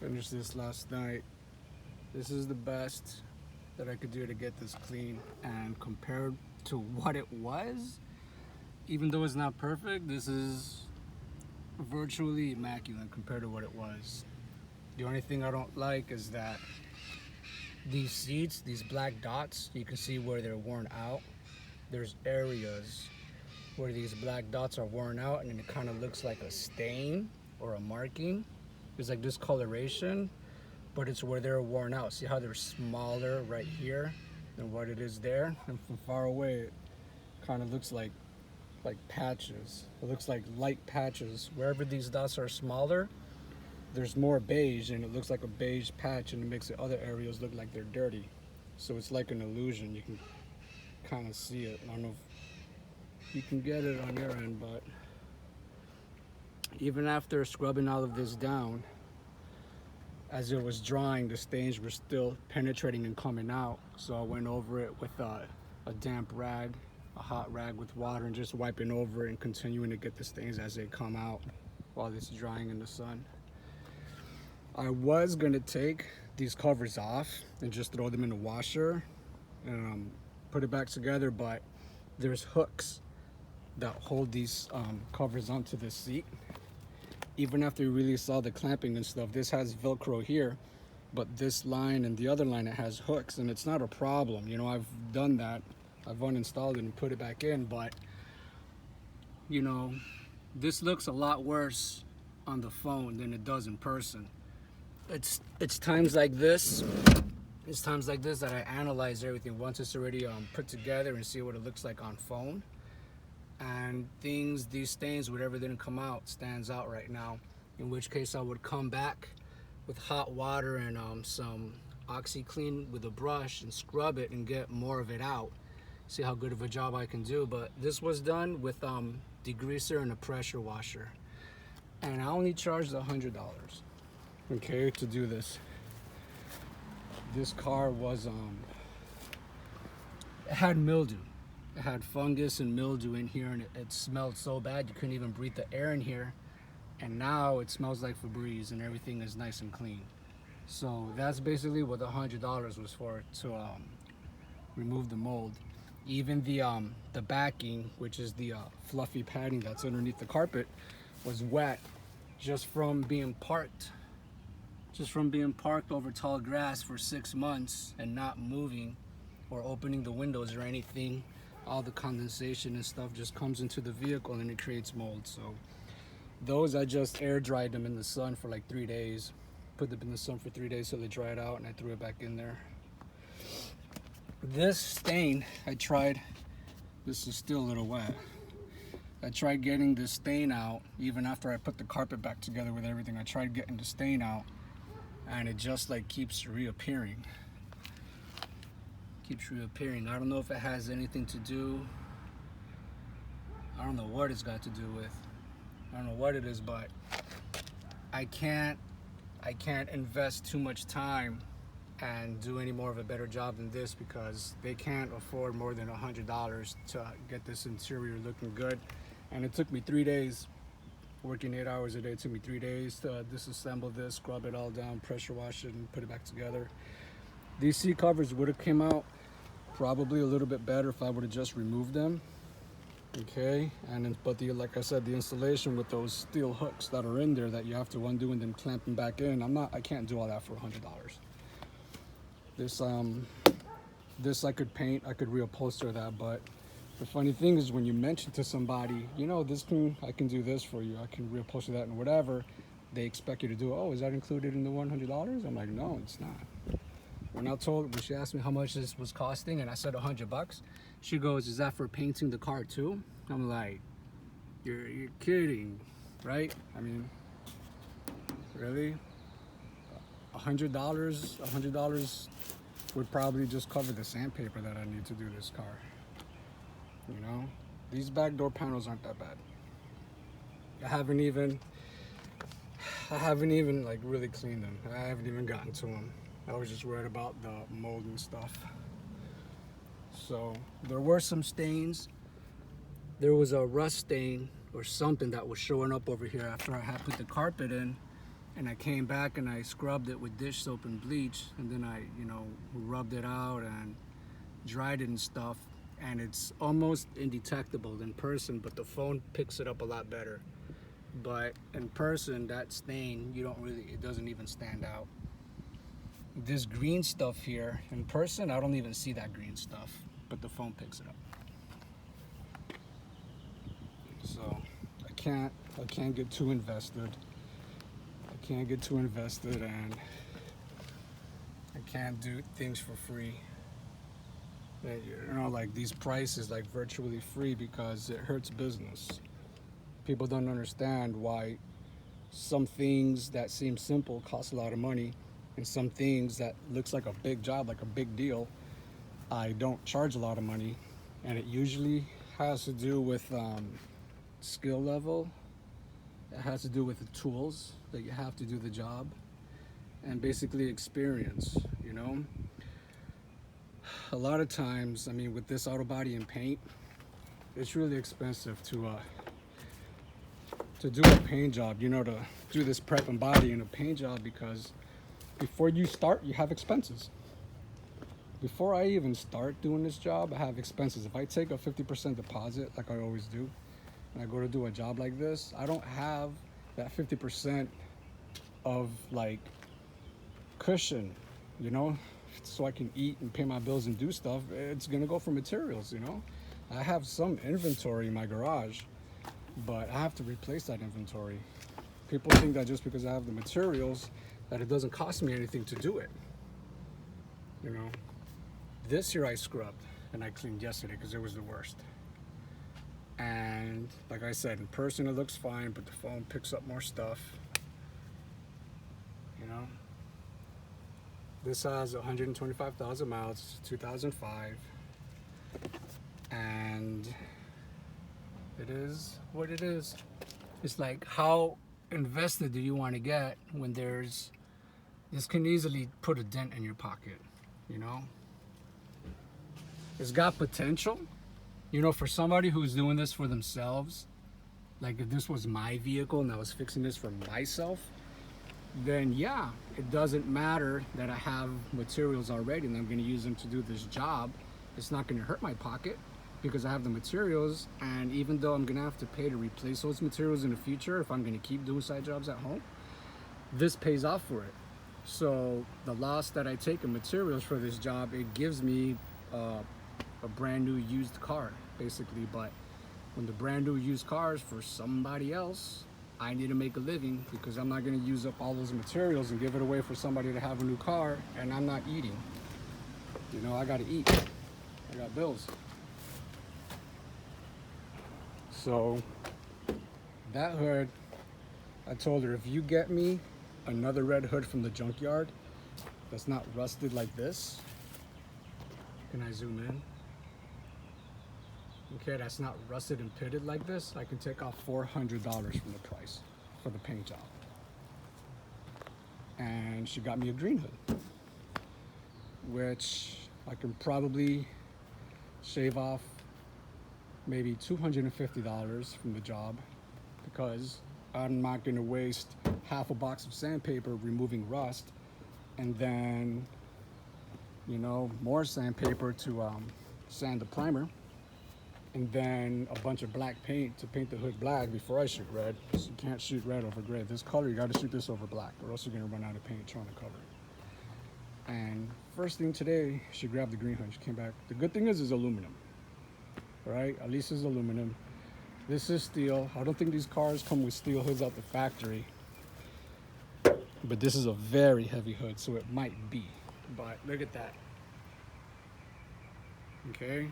Finished this last night. This is the best that I could do to get this clean, and compared to what it was, even though it's not perfect, this is virtually immaculate compared to what it was. The only thing I don't like is that these seats, these black dots, you can see where they're worn out. There's areas where these black dots are worn out and it kind of looks like a stain or a marking. There's like discoloration, but it's where they're worn out. See how they're smaller right here than what it is there? And from far away, it kind of looks like patches. It looks like light patches. Wherever these dots are smaller, there's more beige, and it looks like a beige patch, and it makes the other areas look like they're dirty. So it's like an illusion. You can kind of see it. I don't know if you can get it on your end, but even after scrubbing all of this down, as it was drying, the stains were still penetrating and coming out. So I went over it with a damp rag, a hot rag with water, and just wiping over it and continuing to get the stains as they come out while it's drying in the sun. I was gonna take these covers off and just throw them in the washer and put it back together, but there's hooks that hold these covers onto the seat. Even after you really saw the clamping and stuff, this has Velcro here, but this line and the other line, it has hooks, and it's not a problem. You know, I've done that. I've uninstalled it and put it back in, but you know, this looks a lot worse on the phone than it does in person. It's times like this. It's times like this that I analyze everything once it's already put together and see what it looks like on phone. And these stains, whatever didn't come out, stands out right now. In which case I would come back with hot water and some OxyClean with a brush and scrub it and get more of it out. See how good of a job I can do. But this was done with degreaser and a pressure washer, and I only charged $100. Okay, to do this. This car was it had mildew. It had fungus and mildew in here, and it smelled so bad you couldn't even breathe the air in here. And now it smells like Febreze, and everything is nice and clean. So that's basically what the $100 was for, to remove the mold. Even the backing, which is the fluffy padding that's underneath the carpet, was wet just from being parked. Just from being parked over tall grass for 6 months and not moving or opening the windows or anything. All the condensation and stuff just comes into the vehicle and it creates mold. So those, I just air dried them in the sun for like 3 days. Put them in the sun for 3 days so they dried out, and I threw it back in there. This stain, this is still a little wet. I tried getting the stain out even after I put the carpet back together with everything. I tried getting the stain out, and it just like keeps reappearing. I don't know if it has anything to do. I don't know what it's got to do with. I don't know what it is, but I can't invest too much time and do any more of a better job than this, because they can't afford more than $100 to get this interior looking good. And it took me 3 days, working 8 hours a day. It took me 3 days to disassemble this, scrub it all down, pressure wash it, and put it back together. These seat covers would have came out probably a little bit better if I would have just removed them. Okay, but like I said, the installation with those steel hooks that are in there that you have to undo and then clamp them back in, I can't do all that for $100. This I could paint, I could reupholster that, but the funny thing is when you mention to somebody, you know, I can do this for you, I can reupholster that and whatever, they expect you to do, oh, is that included in the $100? I'm like, no, it's not. When she asked me how much this was costing, and I said $100, she goes, is that for painting the car too? I'm like, you're kidding, right? I mean, really? $100 would probably just cover the sandpaper that I need to do this car. You know, these back door panels aren't that bad. I haven't even like really cleaned them. I haven't even gotten to them. I was just worried about the mold and stuff. So there were some stains. There was a rust stain or something that was showing up over here after I had put the carpet in, And I came back and I scrubbed it with dish soap and bleach, and then I, rubbed it out and dried it and stuff. And it's almost indetectable in person, but the phone picks it up a lot better. But in person, that stain, it doesn't even stand out. This green stuff here, in person, I don't even see that green stuff, but the phone picks it up. So I can't get too invested. I can't get too invested, and I can't do things for free. Like these prices, like virtually free, because it hurts business. People don't understand why some things that seem simple cost a lot of money, and some things that looks like a big job, like a big deal, I don't charge a lot of money. And it usually has to do with skill level. It has to do with the tools that you have to do the job, and basically experience. A lot of times, with this auto body and paint, it's really expensive to do a paint job, to do this prep and body in a paint job, because before you start, you have expenses. Before I even start doing this job, I have expenses. If I take a 50% deposit, like I always do, and I go to do a job like this, I don't have that 50% of like cushion, so I can eat and pay my bills and do stuff. It's gonna go for materials. I have some inventory in my garage, but I have to replace that inventory. People think that just because I have the materials, that it doesn't cost me anything to do it. This here I scrubbed and I cleaned yesterday because it was the worst. And like I said, in person it looks fine, but the phone picks up more stuff. This has 125,000 miles, 2005, and it is what it is. It's like, how invested do you want to get when this can easily put a dent in your pocket, It's got potential, for somebody who's doing this for themselves. Like if this was my vehicle and I was fixing this for myself, then yeah, it doesn't matter that I have materials already and I'm going to use them to do this job. It's not going to hurt my pocket because I have the materials, and even though I'm going to have to pay to replace those materials in the future if I'm going to keep doing side jobs at home, this pays off for it. So the loss that I take in materials for this job, it gives me a brand new used car basically. But when the brand new used cars for somebody else, I need to make a living, because I'm not going to use up all those materials and give it away for somebody to have a new car, and I'm not eating. I got to eat. I got bills. So that hood, I told her, if you get me another red hood from the junkyard that's not rusted like this, can I zoom in? Okay, that's not rusted and pitted like this, I can take off $400 from the price for the paint job. And she got me a green hood, which I can probably shave off maybe $250 from the job, because I'm not going to waste half a box of sandpaper removing rust, and then more sandpaper to sand the primer, and then a bunch of black paint to paint the hood black before I shoot red. So you can't shoot red over gray. This color, you got to shoot this over black, or else you're going to run out of paint trying to cover it. And first thing today, she grabbed the green hood. She came back. The good thing is aluminum, right? At least it's aluminum. This is steel. I don't think these cars come with steel hoods out the factory, but this is a very heavy hood, so it might be. But look at that. Okay.